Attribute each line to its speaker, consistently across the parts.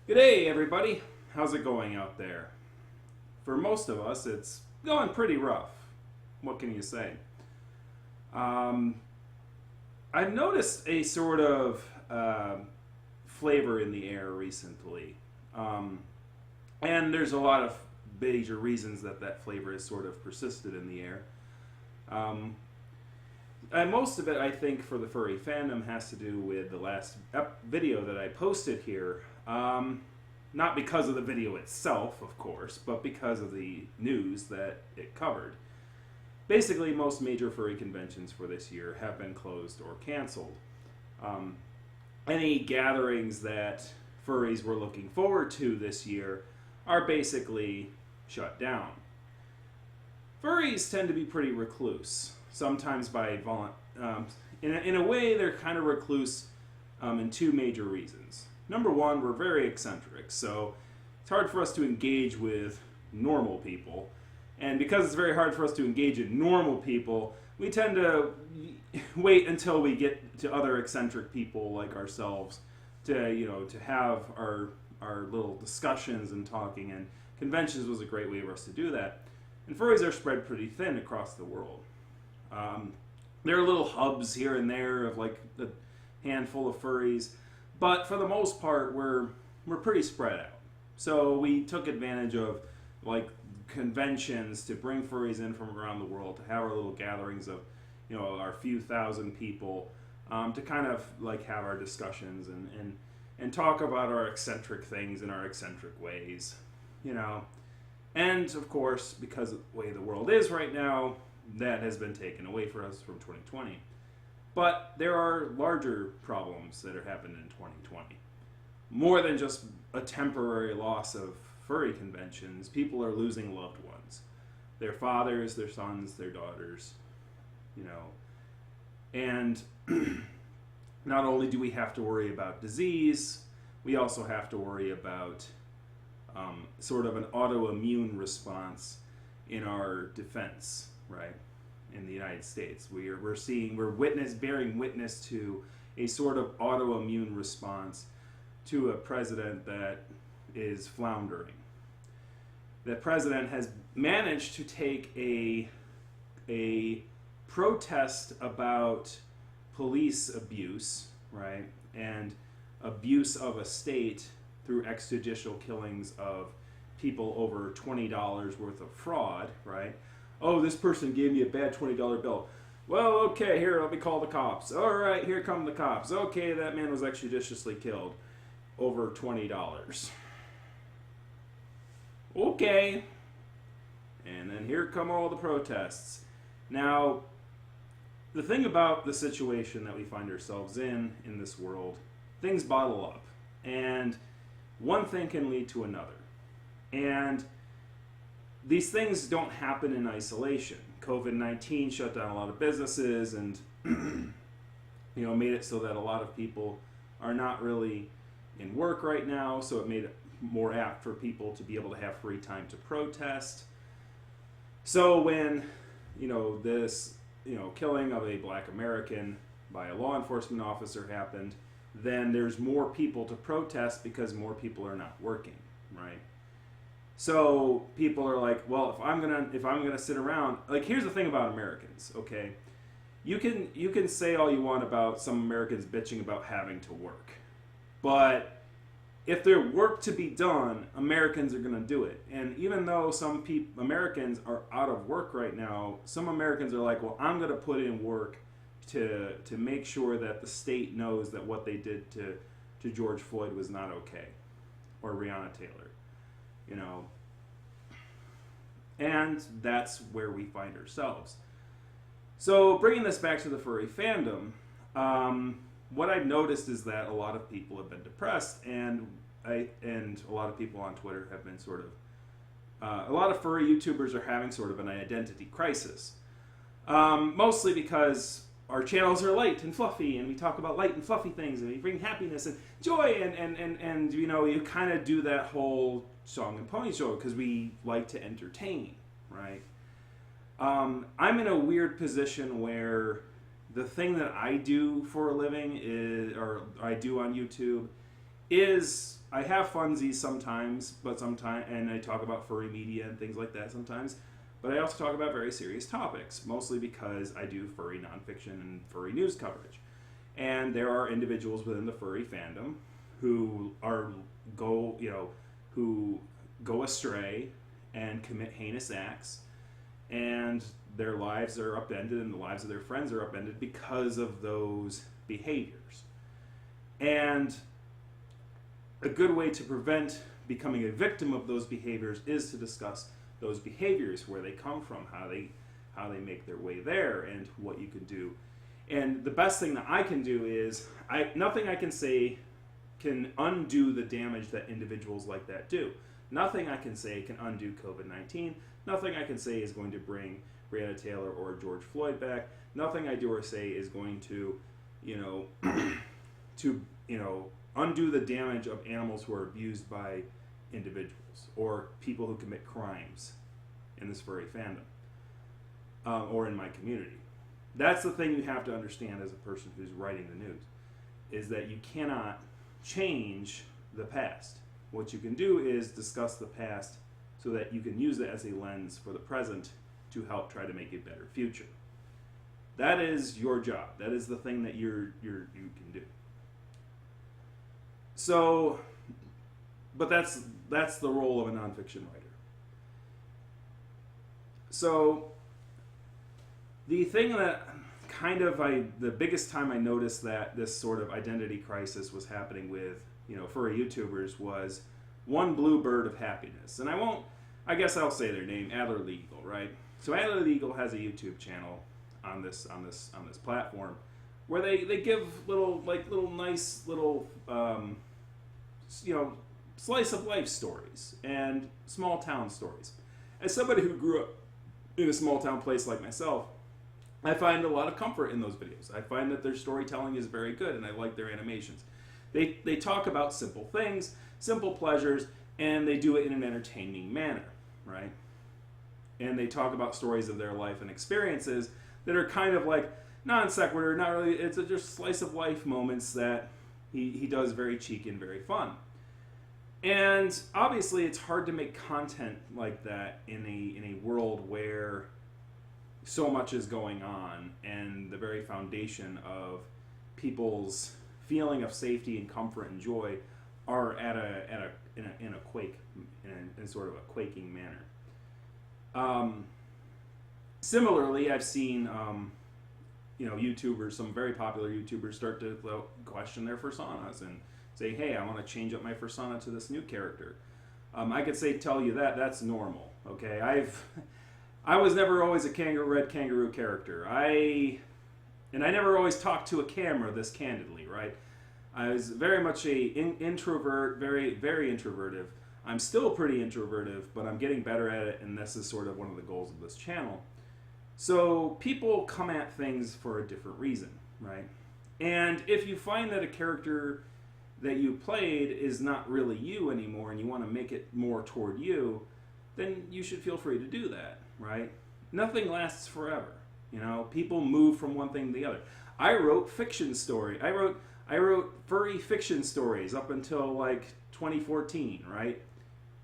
Speaker 1: G'day everybody, how's it going out there? For most of us, it's going pretty rough. What can you say? Um, I've noticed a sort of flavor in the air recently. Um, and there's a lot of major reasons that that flavor has sort of persisted in the air. Um, and most of it, I think, for the furry fandom has to do with the last video that I posted here. Not because of the video itself, of course, but because of the news that it covered. Basically, most major furry conventions for this year have been closed or canceled. Any gatherings that furries were looking forward to this year are basically shut down. Furries tend to be pretty recluse, sometimes by in a way they're kind of recluse in two major reasons. Number one, we're very eccentric, so it's hard for us to engage with normal people. And because it's very hard for us to engage in normal people, we tend to wait until we get to other eccentric people like ourselves to have our little discussions and talking. And conventions was a great way for us to do that. And furries are spread pretty thin across the world. There are little hubs here and there of like a handful of furries. But for the most part, we're pretty spread out. So we took advantage of like conventions to bring furries in from around the world to have our little gatherings of, our few thousand people to kind of like have our discussions and talk about our eccentric things in our eccentric ways, And of course, because of the way the world is right now, that has been taken away from us from 2020. But there are larger problems that are happening in 2020. More than just a temporary loss of furry conventions, people are losing loved ones. Their fathers, their sons, their daughters, And not only do we have to worry about disease, we also have to worry about sort of an autoimmune response in our defense, right? In the United States, we're bearing witness to a sort of autoimmune response to a president that is floundering. The president has managed to take a protest about police abuse, right, and abuse of a state through extrajudicial killings of people over $20 worth of fraud, right? Oh, this person gave me a bad $20 bill. Well, okay, here, let me call the cops. All right, here come the cops. Okay, that man was extrajudiciously killed over $20. Okay. And then here come all the protests. Now, the thing about the situation that we find ourselves in this world, things bottle up. And one thing can lead to another. And these things don't happen in isolation. COVID-19 shut down a lot of businesses and made it so that a lot of people are not really in work right now, so it made it more apt for people to be able to have free time to protest. So when, this, killing of a black American by a law enforcement officer happened, then there's more people to protest because more people are not working, right? So people are like, well, if I'm gonna sit around, like, here's the thing about Americans, okay? You can say all you want about some Americans bitching about having to work, but if there's work to be done, Americans are gonna do it. And even though some Americans are out of work right now, some Americans are like, well, I'm gonna put in work to make sure that the state knows that what they did to George Floyd was not okay, or Breonna Taylor. And that's where we find ourselves. So bringing this back to the furry fandom, what I've noticed is that a lot of people have been depressed, and a lot of people on Twitter have been sort of, a lot of furry YouTubers are having sort of an identity crisis. Mostly because our channels are light and fluffy, and we talk about light and fluffy things, and we bring happiness and joy, and you kind of do that whole song and pony show because we like to entertain, right? I'm in a weird position where the thing that I do for a living or I do on YouTube is I have funsies sometimes, but sometimes, and I talk about furry media and things like that sometimes. But I also talk about very serious topics, mostly because I do furry nonfiction and furry news coverage. And there are individuals within the furry fandom who who go astray and commit heinous acts, and their lives are upended and the lives of their friends are upended because of those behaviors. And a good way to prevent becoming a victim of those behaviors is to discuss those behaviors, where they come from, how they make their way there, and what you can do. And the best thing that I can do is, nothing I can say can undo the damage that individuals like that do. Nothing I can say can undo COVID-19. Nothing I can say is going to bring Breonna Taylor or George Floyd back. Nothing I do or say is going to, undo the damage of animals who are abused by individuals or people who commit crimes in this furry fandom or in my community. That's the thing you have to understand as a person who's writing the news, is that you cannot change the past. What you can do is discuss the past so that you can use it as a lens for the present to help try to make a better future. That is your job. That is the thing that you can do. So, but that's the role of a nonfiction writer. So, the thing that the biggest time I noticed that this sort of identity crisis was happening with, furry YouTubers was one blue bird of happiness. And I guess I'll say their name, Adler the Eagle, right? So Adler the Eagle has a YouTube channel on this platform where they give little nice slice of life stories and small town stories. As somebody who grew up in a small town place like myself, I find a lot of comfort in those videos. I find that their storytelling is very good, and I like their animations. They talk about simple things, simple pleasures, and they do it in an entertaining manner, right? And they talk about stories of their life and experiences that are kind of like non sequitur, not really, it's just slice of life moments that he does very cheeky and very fun. And obviously it's hard to make content like that in a world where so much is going on, and the very foundation of people's feeling of safety and comfort and joy are in sort of a quaking manner. Similarly, I've seen YouTubers, some very popular YouTubers, start to question their personas and say, "Hey, I want to change up my persona to this new character." I could tell you that's normal. Okay, I was never always a red kangaroo character. I never always talked to a camera this candidly, right? I was very much introvert, very, very introvertive. I'm still pretty introvertive, but I'm getting better at it, and this is sort of one of the goals of this channel. So people come at things for a different reason, right? And if you find that a character that you played is not really you anymore, and you want to make it more toward you, then you should feel free to do that, right? Nothing lasts forever. People move from one thing to the other. I wrote fiction story. I wrote furry fiction stories up until 2014, right?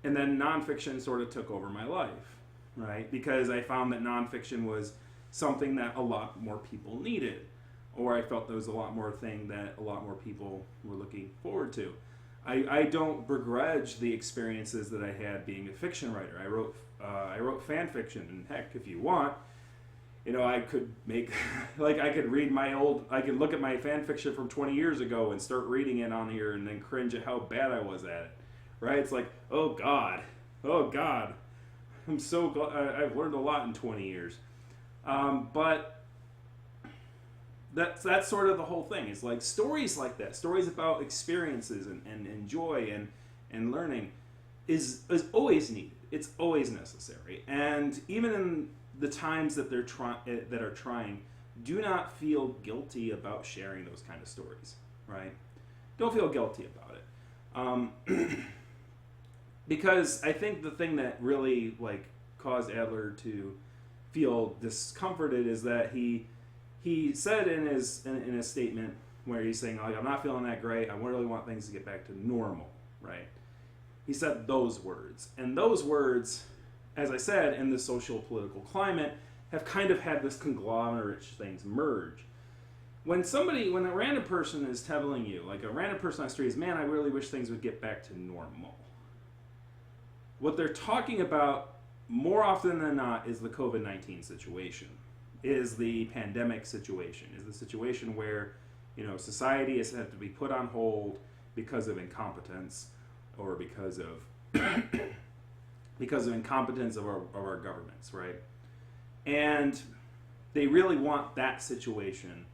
Speaker 1: And then nonfiction sort of took over my life, right? Because I found that nonfiction was something that a lot more people needed, or I felt there was a lot more thing that a lot more people were looking forward to. I don't begrudge the experiences that I had being a fiction writer. I wrote fan fiction, and heck, if you want, I could make, I could look at my fan fiction from 20 years ago and start reading it on here and then cringe at how bad I was at it, right? It's like, oh God, I'm so glad, I've learned a lot in 20 years. But that's sort of the whole thing. It's like stories like that, stories about experiences and joy and learning is always needed. It's always necessary. And even in the times that are trying, do not feel guilty about sharing those kind of stories, right? Don't feel guilty about it. Because I think the thing that really caused Adler to feel discomforted is that he said in his statement where he's saying, I'm not feeling that great, I really want things to get back to normal, right? He said those words. And those words, as I said, in the social political climate, have kind of had this conglomerate things merge. When a random person is telling you, like a random person on the street is, man, I really wish things would get back to normal. What they're talking about more often than not is the COVID-19 situation, is the pandemic situation, is the situation where, society has had to be put on hold because of incompetence, or because of incompetence of our governments, right? And they really want that situation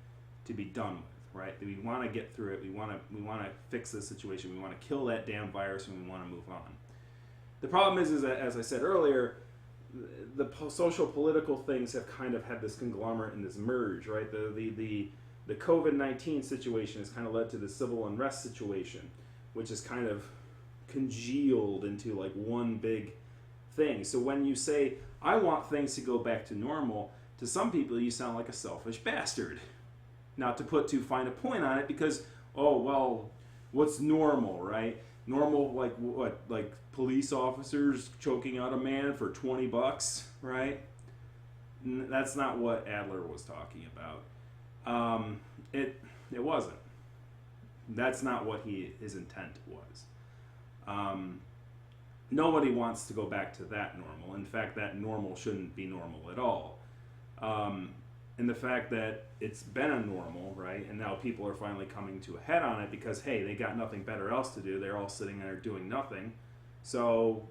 Speaker 1: to be done with, right? We want to get through it. We want to fix this situation. We want to kill that damn virus, and we want to move on. The problem is that, as I said earlier, the social political things have kind of had this conglomerate and this merge, right? The COVID-19 situation has kind of led to the civil unrest situation, which is kind of congealed into like one big thing. So when you say, I want things to go back to normal, to some people you sound like a selfish bastard. Not to put too fine a point on it, because, oh, well, what's normal, right? Normal, like what? Like police officers choking out a man for $20, right? That's not what Adler was talking about. It wasn't. That's not what his intent was. Nobody wants to go back to that normal. In fact, that normal shouldn't be normal at all. And the fact that it's been a normal, right, and now people are finally coming to a head on it because, hey, they got nothing better else to do. They're all sitting there doing nothing. So,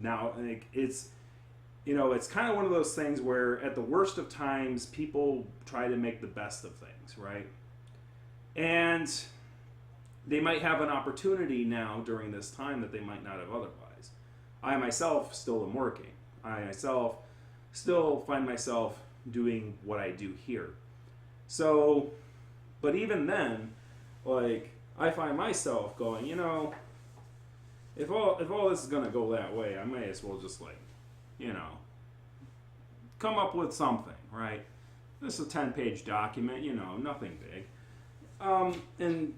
Speaker 1: now it's kind of one of those things where at the worst of times, people try to make the best of things, right? And they might have an opportunity now during this time that they might not have otherwise. I myself still am working. I myself still find myself doing what I do here. So, but even then, like, I find myself going, if all this is going to go that way, I may as well just, like, come up with something, right? This is a 10-page document, nothing big. And,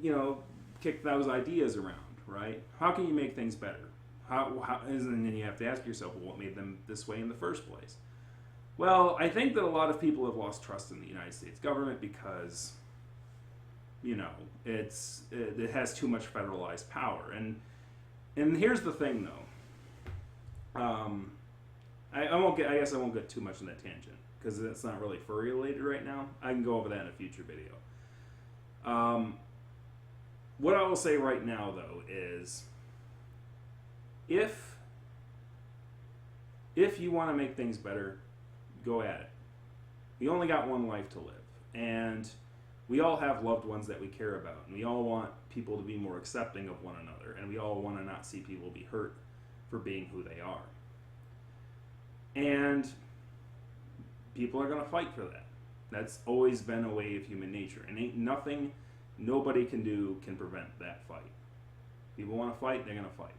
Speaker 1: kick those ideas around, right? How can you make things better? And then you have to ask yourself, well, what made them this way in the first place? Well, I think that a lot of people have lost trust in the United States government because, it has too much federalized power. And here's the thing, though. I guess I won't get too much on that tangent because it's not really furry related right now. I can go over that in a future video. What I will say right now, though, is if you want to make things better, go at it. We only got one life to live, and we all have loved ones that we care about, and we all want people to be more accepting of one another, and we all want to not see people be hurt for being who they are. And people are going to fight for that. That's always been a way of human nature, and ain't nothing nobody can do can prevent that fight. People want to fight, they're going to fight.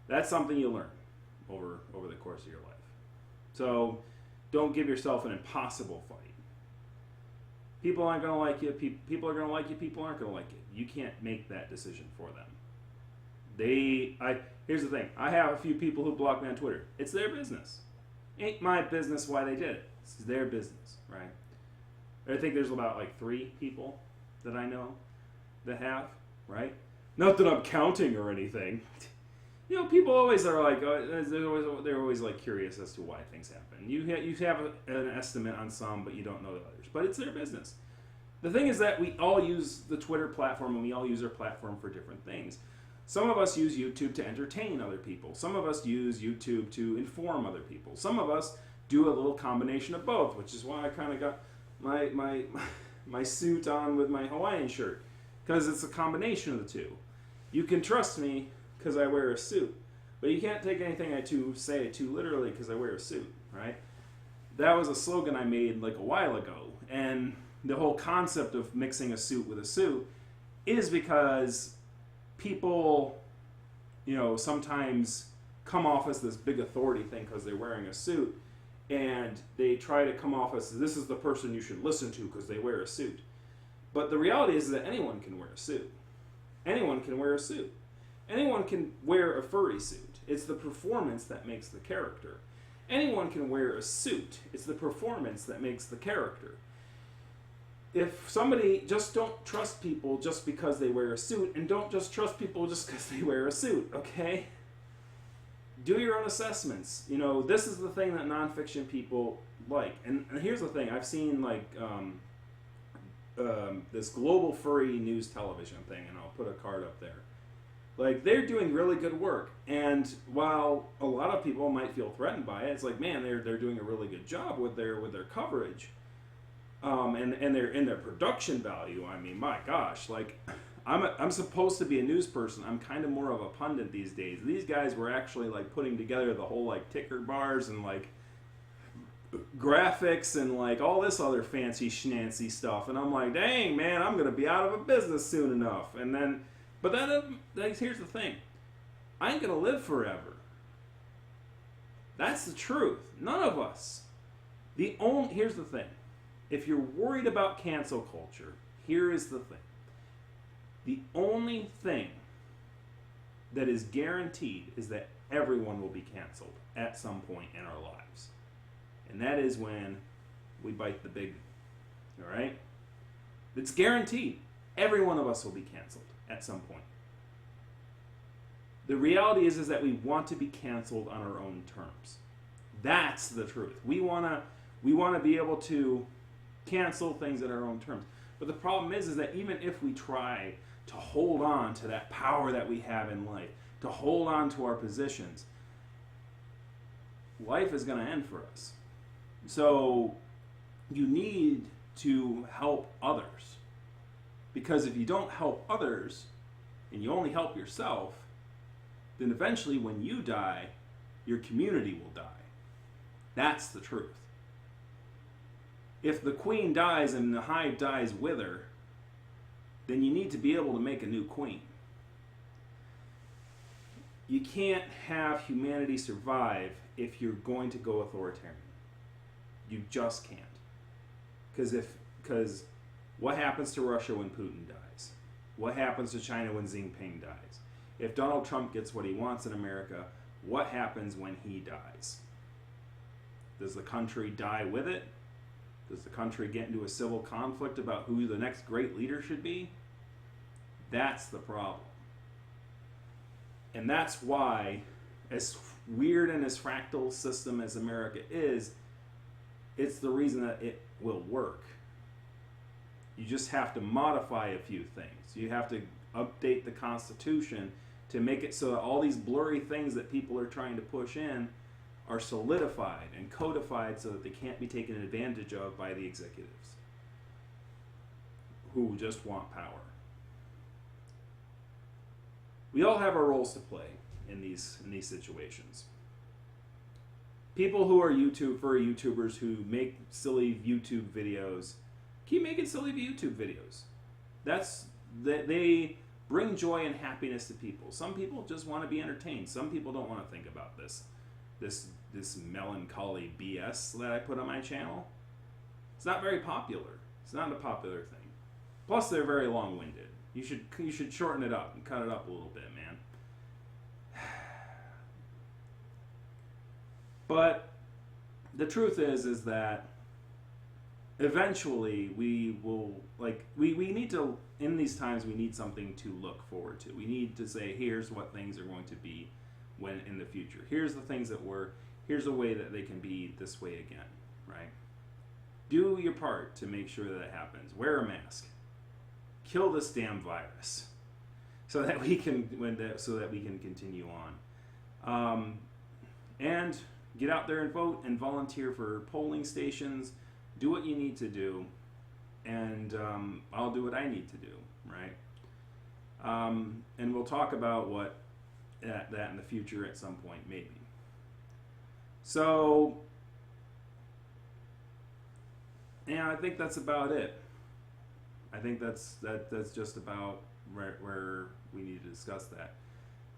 Speaker 1: That's something you learn over the course of your life. So don't give yourself an impossible fight. People aren't going to like you. People are going to like you. People aren't going to like you. You can't make that decision for them. Here's the thing. I have a few people who block me on Twitter. It's their business. Ain't my business why they did it. It's their business, right? I think there's about like 3 people that I know that have, right? Not that I'm counting or anything. People always are like, they're always like curious as to why things happen. You have an estimate on some, but you don't know the others. But it's their business. The thing is that we all use the Twitter platform, and we all use our platform for different things. Some of us use YouTube to entertain other people. Some of us use YouTube to inform other people. Some of us do a little combination of both, which is why I kind of got my suit on with my Hawaiian shirt, because it's a combination of the two. You can trust me because I wear a suit, but you can't take anything I say too literally because I wear a suit, right? That was a slogan I made like a while ago, and the whole concept of mixing a suit with a suit is because people, sometimes come off as this big authority thing because they're wearing a suit, and they try to come off as this is the person you should listen to because they wear a suit. But the reality is that anyone can wear a suit. Anyone can wear a suit. Anyone can wear a furry suit. It's the performance that makes the character. Anyone can wear a suit. It's the performance that makes the character. If somebody, just don't trust people just because they wear a suit, and don't just trust people just because they wear a suit, okay? Do your own assessments. You know, this is the thing that nonfiction people like. And here's the thing. I've seen, like, this global furry news television thing, and I'll put a card up there. Like, they're doing really good work. And while a lot of people might feel threatened by it, it's like, man, they're doing a really good job with their coverage. And their production value. I mean, my gosh, like, I'm supposed to be a news person. I'm kind of more of a pundit these days. These guys were actually, like, putting together the whole, like, ticker bars and, like, graphics and, like, all this other fancy schnancy stuff. And I'm like, dang, man, I'm gonna be out of a business soon enough. And then, but then here's the thing, I ain't gonna live forever. That's the truth. None of us. Here's the thing. If you're worried about cancel culture, here is the thing. The only thing that is guaranteed is that everyone will be canceled at some point in our lives. And that is when we bite the big one. All right? It's guaranteed. Every one of us will be canceled at some point. The reality is that we want to be canceled on our own terms. That's the truth. We want to be able to cancel things at our own terms. But the problem is that even if we try to hold on to that power that we have in life, to hold on to our positions, life is going to end for us. So you need to help others. Because if you don't help others, and you only help yourself, then eventually when you die, your community will die. That's the truth. If the queen dies and the hive dies with her, then you need to be able to make a new queen. You can't have humanity survive if you're going to go authoritarian. You just can't. Because what happens to Russia when Putin dies? What happens to China when Xi Jinping dies? If Donald Trump gets what he wants in America, what happens when he dies? Does the country die with it? Does the country get into a civil conflict about who the next great leader should be? That's the problem. And that's why, as weird and as fractal system as America is, it's the reason that it will work. You just have to modify a few things. You have to update the Constitution to make it so that all these blurry things that people are trying to push in are solidified and codified so that they can't be taken advantage of by the executives who just want power. We all have our roles to play in these situations. People who are furry YouTubers who make silly YouTube videos, keep making silly YouTube videos. They bring joy and happiness to people. Some people just want to be entertained. Some people don't want to think about this melancholy BS that I put on my channel. It's not very popular. It's not a popular thing. Plus, they're very long-winded. You should shorten it up and cut it up a little bit, man. But the truth is that eventually we will, like, we need to, in these times, we need something to look forward to. We need to say, here's what things are going to be when in the future. Here's the things that were, here's a way that they can be this way again, right? Do your part to make sure that it happens. Wear a mask. Kill this damn virus so that we can continue on. And get out there and vote and volunteer for polling stations. Do what you need to do, and I'll do what I need to do, right? And we'll talk about that in the future at some point, maybe. So, yeah, I think that's about it. I think that's just about where we need to discuss that.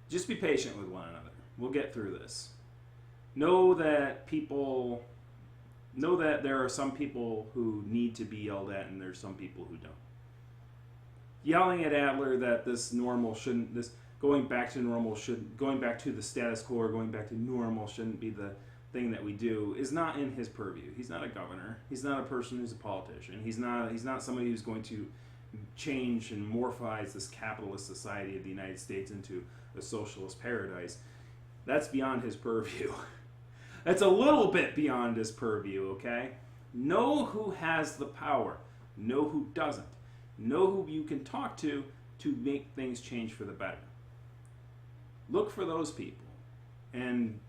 Speaker 1: Just be patient with one another. We'll get through this. Know that there are some people who need to be yelled at and there's some people who don't. yelling at Adler that this normal shouldn't, this going back to normal going back to the status quo or going back to normal shouldn't be the thing that we do, is not in his purview. He's not a governor. He's not a person who's a politician. He's not somebody who's going to change and morphize this capitalist society of the United States into a socialist paradise. That's beyond his purview. That's a little bit beyond his purview, okay? Know who has the power. Know who doesn't. Know who you can talk to make things change for the better. Look for those people and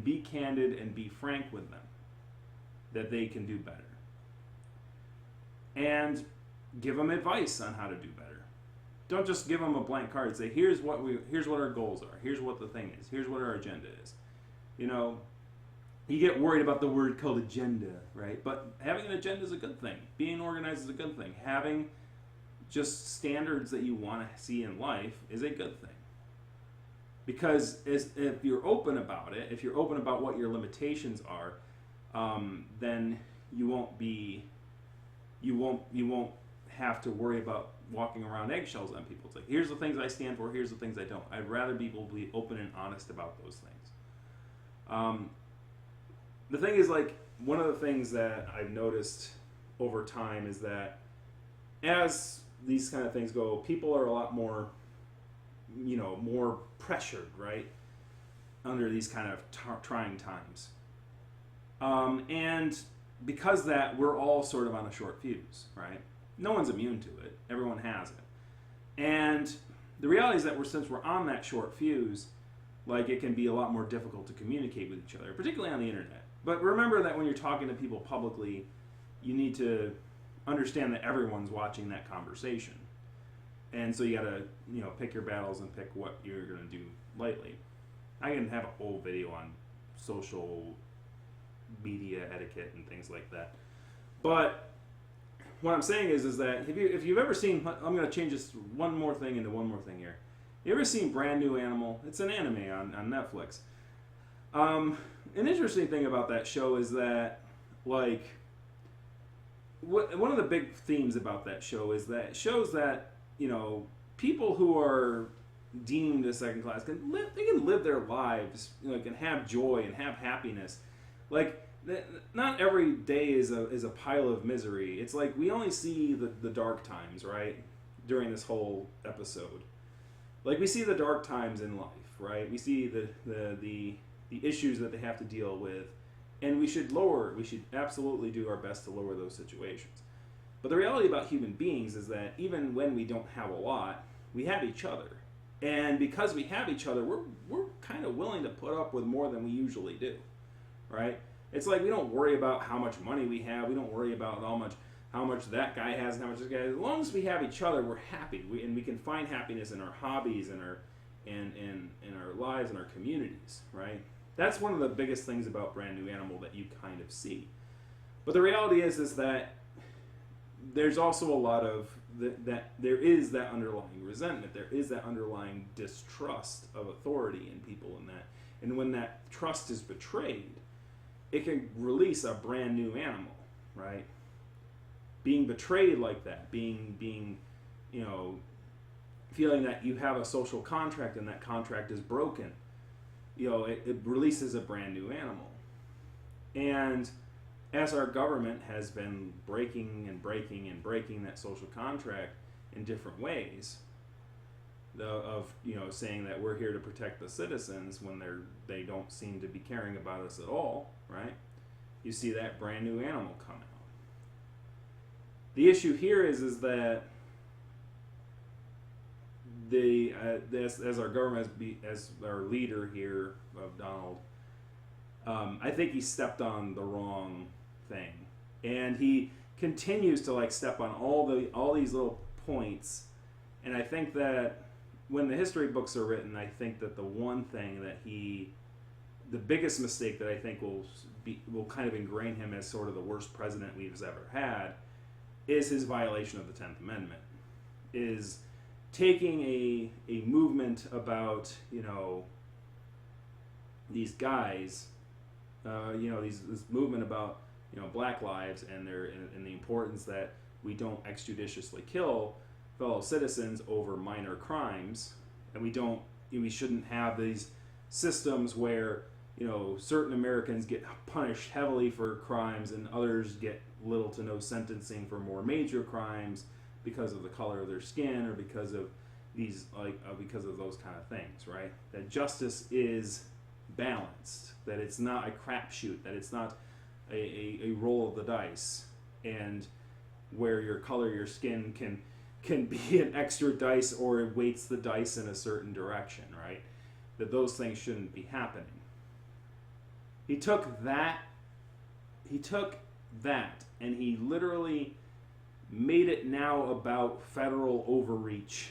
Speaker 1: be candid and be frank with them that they can do better. And give them advice on how to do better. Don't just give them a blank card and say, here's what our goals are. Here's what the thing is. Here's what our agenda is. You know, you get worried about the word called agenda, right? But having an agenda is a good thing. Being organized is a good thing. Having just standards that you want to see in life is a good thing. Because if you're open about it, if you're open about what your limitations are, then you won't have to worry about walking around eggshells on people. It's like, here's the things I stand for, here's the things I don't. I'd rather people be open and honest about those things. The thing is, like, one of the things that I've noticed over time is that as these kind of things go, people are a lot more, more pressured, right, under these kind of trying times. And because of that, we're all sort of on a short fuse, right? No one's immune to it. Everyone has it. And the reality is that since we're on that short fuse, like, it can be a lot more difficult to communicate with each other, particularly on the internet. But remember that when you're talking to people publicly, you need to understand that everyone's watching that conversation. And so you gotta, pick your battles and pick what you're gonna do lightly. I can have a whole video on social media etiquette and things like that. But what I'm saying is that if you've ever seen, I'm gonna change this one more thing into one more thing here. You ever seen Brand New Animal? It's an anime on Netflix. An interesting thing about that show is that, like, one of the big themes about that show is that it shows that, people who are deemed as second class can live their lives, can have joy and have happiness. Like, not every day is a pile of misery. It's like we only see the dark times, right, during this whole episode. Like, we see the dark times in life, right? We see the issues that they have to deal with, and we should absolutely do our best to lower those situations. But the reality about human beings is that even when we don't have a lot, we have each other. And because we have each other, we're kind of willing to put up with more than we usually do, right? It's like we don't worry about how much money we have. We don't worry about how much that guy has and how much this guy has. As long as we have each other, we're happy. And we can find happiness in our hobbies and in our lives and our communities, right? That's one of the biggest things about Brand New Animal that you kind of see. But the reality is that there's also a lot of that there is that underlying resentment. There is that underlying distrust of authority in people in that. And when that trust is betrayed, it can release a brand new animal, right? Being betrayed like that, being feeling that you have a social contract and that contract is broken, it releases a brand new animal. And as our government has been breaking that social contract in different ways, of saying that we're here to protect the citizens when they don't seem to be caring about us at all, right? You see that brand new animal come out. The issue here is that as our government, as our leader here of Donald, I think he stepped on the wrong thing, and he continues to step on all these little points. And I think that when the history books are written, I think that the one thing that the biggest mistake that I think will kind of ingrain him as sort of the worst president we've ever had is his violation of the 10th Amendment. Is taking a movement about these guys, this movement about Black lives and the importance that we don't extrajudiciously kill fellow citizens over minor crimes, and we shouldn't have these systems where certain Americans get punished heavily for crimes and others get little to no sentencing for more major crimes because of the color of their skin or because of because of those kind of things, right? That justice is balanced, that it's not a crapshoot, that it's not a roll of the dice, and where your color, your skin can be an extra dice or it weights the dice in a certain direction, right? That those things shouldn't be happening. He took that and he literally made it now about federal overreach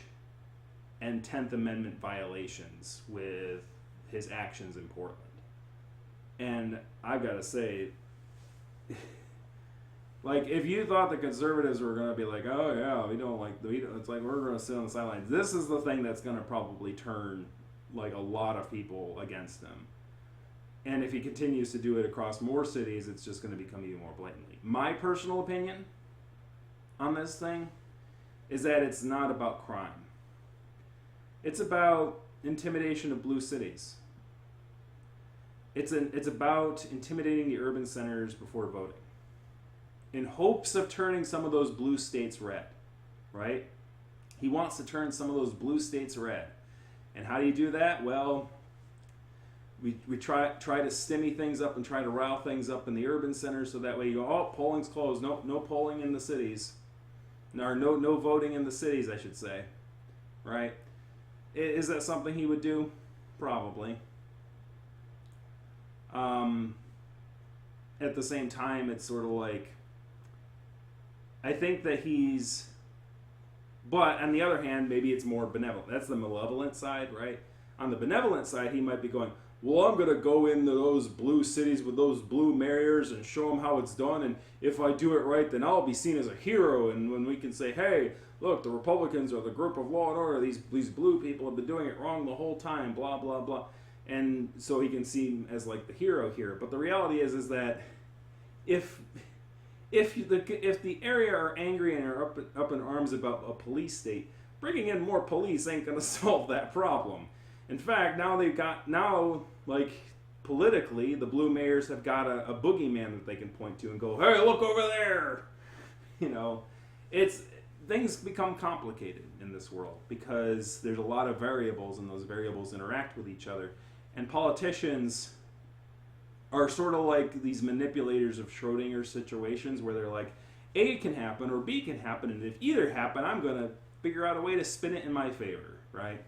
Speaker 1: and 10th Amendment violations with his actions in Portland. And I've got to say, like, if you thought the conservatives were going to be like, oh yeah, it's like we're going to sit on the sidelines, this is the thing that's going to probably turn like a lot of people against him. And if he continues to do it across more cities, it's just going to become even more blatantly. My personal opinion on this thing is that it's not about crime. It's about intimidation of blue cities. It's about intimidating the urban centers before voting, in hopes of turning some of those blue states red, right? He wants to turn some of those blue states red. And how do you do that? Well, we try to stimmy things up and try to rile things up in the urban centers so that way you go, oh, polling's closed. No polling in the cities. Or no voting in the cities, I should say. Right? Is that something he would do? Probably. At the same time, it's sort of like, I think that but on the other hand, maybe it's more benevolent. That's the malevolent side, right? On the benevolent side, he might be going, well, I'm going to go into those blue cities with those blue mayors and show them how it's done. And if I do it right, then I'll be seen as a hero. And when we can say, hey, look, the Republicans are the group of law and order. These blue people have been doing it wrong the whole time, blah, blah, blah. And so he can see him as like the hero here. But the reality is that if the area are angry and are up in arms about a police state, bringing in more police ain't going to solve that problem. In fact, now like politically, the blue mayors have got a boogeyman that they can point to and go, hey, look over there. Things become complicated in this world because there's a lot of variables and those variables interact with each other. And politicians are sort of like these manipulators of Schrodinger situations where they're like, A can happen or B can happen, and if either happen, I'm going to figure out a way to spin it in my favor, right?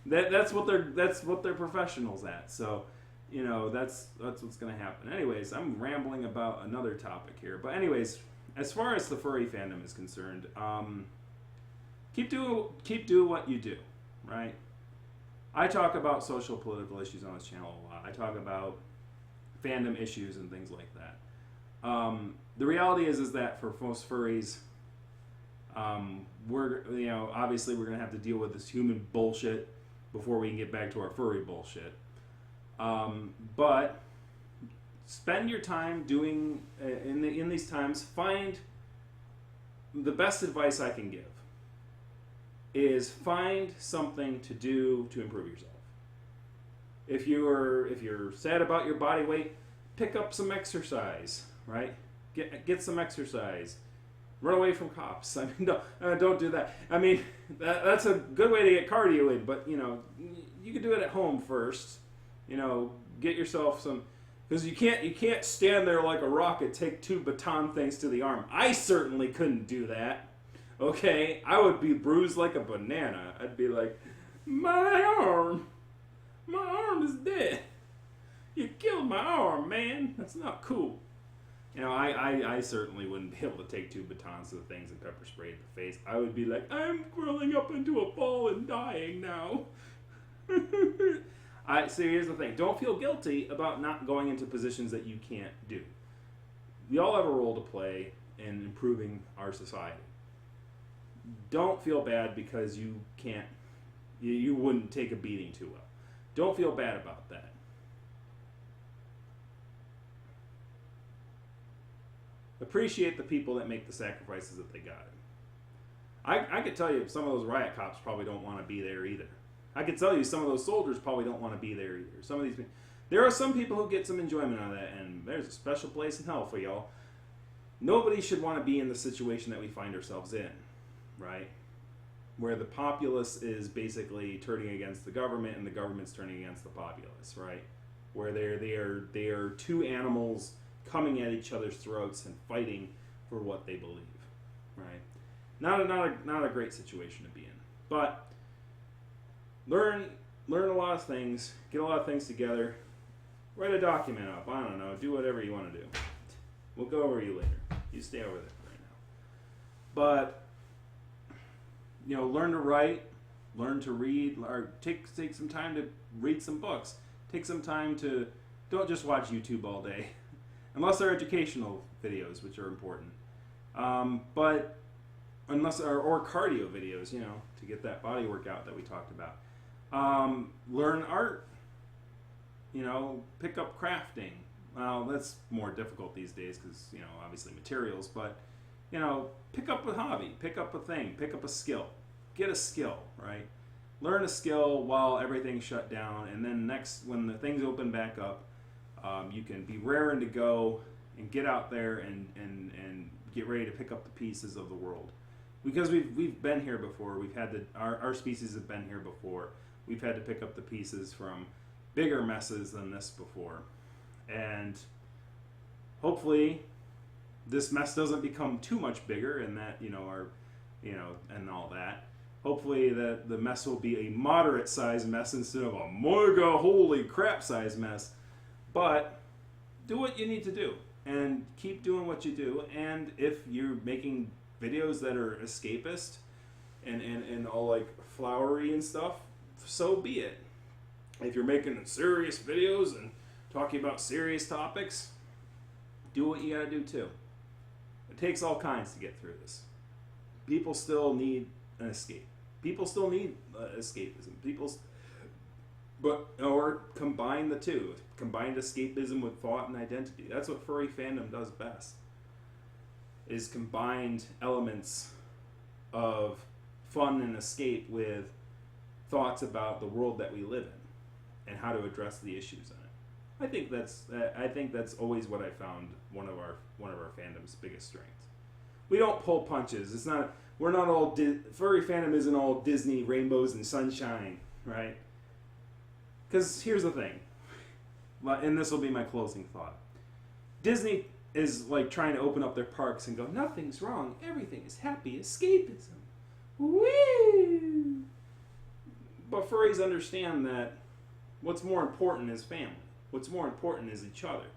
Speaker 1: That's what they're professionals at. So, that's what's going to happen. Anyways, I'm rambling about another topic here. But anyways, as far as the furry fandom is concerned, keep doing what you do, right? I talk about social political issues on this channel a lot. I talk about fandom issues and things like that. The reality is that for most furries, obviously we're going to have to deal with this human bullshit before we can get back to our furry bullshit. But spend your time doing, in these times, find the best advice I can give is find something to do to improve yourself. If you're sad about your body weight, pick up some exercise, right? Get some exercise. Run away from cops. I mean, don't do that. I mean, that's a good way to get cardio in, but you can do it at home first. Get yourself some, because you can't stand there like a rocket, take 2 baton things to the arm. I certainly couldn't do that. Okay, I would be bruised like a banana. I'd be like, my arm is dead. You killed my arm, man. That's not cool. I certainly wouldn't be able to take 2 batons to the things and pepper spray in the face. I would be like, I'm curling up into a ball and dying now. So here's the thing. Don't feel guilty about not going into positions that you can't do. We all have a role to play in improving our society. Don't feel bad because you can't, you wouldn't take a beating too well. Don't feel bad about that. Appreciate the people that make the sacrifices that they got. I could tell you some of those riot cops probably don't want to be there either. I could tell you some of those soldiers probably don't want to be there either. Some of these, there are some people who get some enjoyment out of that, and there's a special place in hell for y'all. Nobody should want to be in the situation that we find ourselves in, right? Where the populace is basically turning against the government and the government's turning against the populace, right? Where they are two animals coming at each other's throats and fighting for what they believe, right? Not a great situation to be in. But learn a lot of things, get a lot of things together, write a document up. I don't know, do whatever you want to do. We'll go over you later. You stay over there right now. But learn to write, learn to read, or take some time to read some books. Take some time to don't just watch YouTube all day, unless they're educational videos, which are important. But unless or cardio videos, to get that body workout that we talked about. Learn art. Pick up crafting. Well, that's more difficult these days because obviously materials. But pick up a hobby, pick up a thing, pick up a skill, get a skill, right? Learn a skill while everything's shut down, and then when the things open back up, you can be raring to go and get out there and get ready to pick up the pieces of the world. Because we've been here before. We've had our species have been here before. We've had to pick up the pieces from bigger messes than this before, and hopefully this mess doesn't become too much bigger, and that and all that. Hopefully the mess will be a moderate sized mess instead of a mega holy crap sized mess. But do what you need to do and keep doing what you do. And if you're making videos that are escapist and all like flowery and stuff, so be it. If you're making serious videos and talking about serious topics, do what you gotta do too. It takes all kinds to get through this. People still need an escape. People still need escapism. Or combine the two. Combined escapism with thought and identity. That's what furry fandom does best. Is combined elements of fun and escape with thoughts about the world that we live in and how to address the issues in it. I think that's always what I found one of our fandom's biggest strengths. We don't pull punches. We're not all furry fandom isn't all Disney rainbows and sunshine, right? Because here's the thing, and this will be my closing thought. Disney is like trying to open up their parks and go, nothing's wrong, everything is happy escapism. Woo! But furries understand that what's more important is family. What's more important is each other.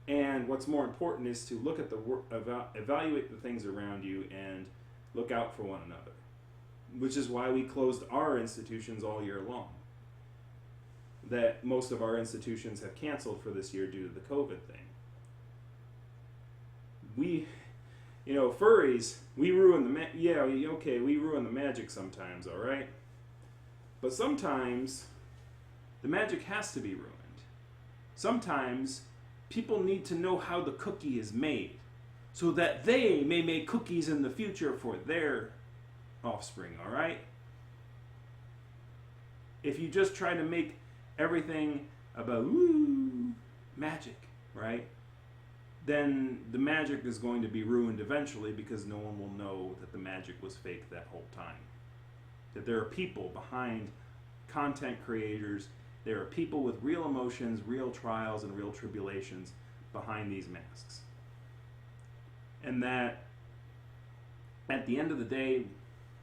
Speaker 1: And what's more important is to look at evaluate the things around you and look out for one another. Which is why we closed our institutions all year long. That most of our institutions have canceled for this year due to the COVID thing. Furries, we ruin we ruin the magic sometimes, all right? But sometimes the magic has to be ruined. Sometimes people need to know how the cookie is made so that they may make cookies in the future for their offspring, all right? If you just try to make everything about magic, right? Then the magic is going to be ruined eventually because no one will know that the magic was fake that whole time. That there are people behind content creators, there are people with real emotions, real trials, and real tribulations behind these masks. And that at the end of the day,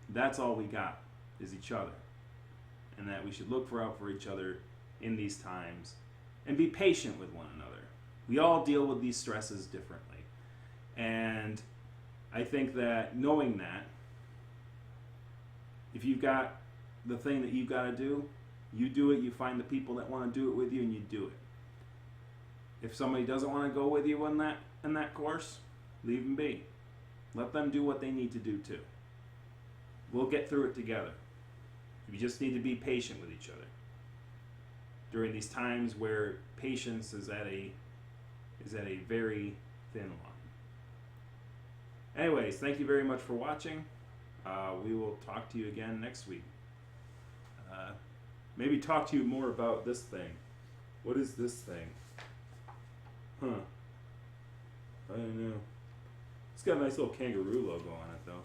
Speaker 1: that's all we got is each other. And that we should look out for each other in these times and be patient with one another. We all deal with these stresses differently. And I think that knowing that, if you've got the thing that you've got to do, you do it, you find the people that want to do it with you, and you do it. If somebody doesn't want to go with you in that course, leave them be. Let them do what they need to do too. We'll get through it together. You just need to be patient with each other during these times where patience is at a very thin line. Anyways, thank you very much for watching. We will talk to you again next week. Maybe talk to you more about this thing. What is this thing? Huh. I don't know. It's got a nice little kangaroo logo on it, though.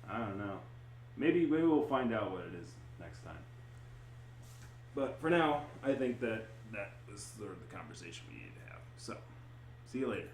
Speaker 1: I don't know. Maybe we'll find out what it is next time. But for now, I think that was sort of the conversation we need to have. So, see you later.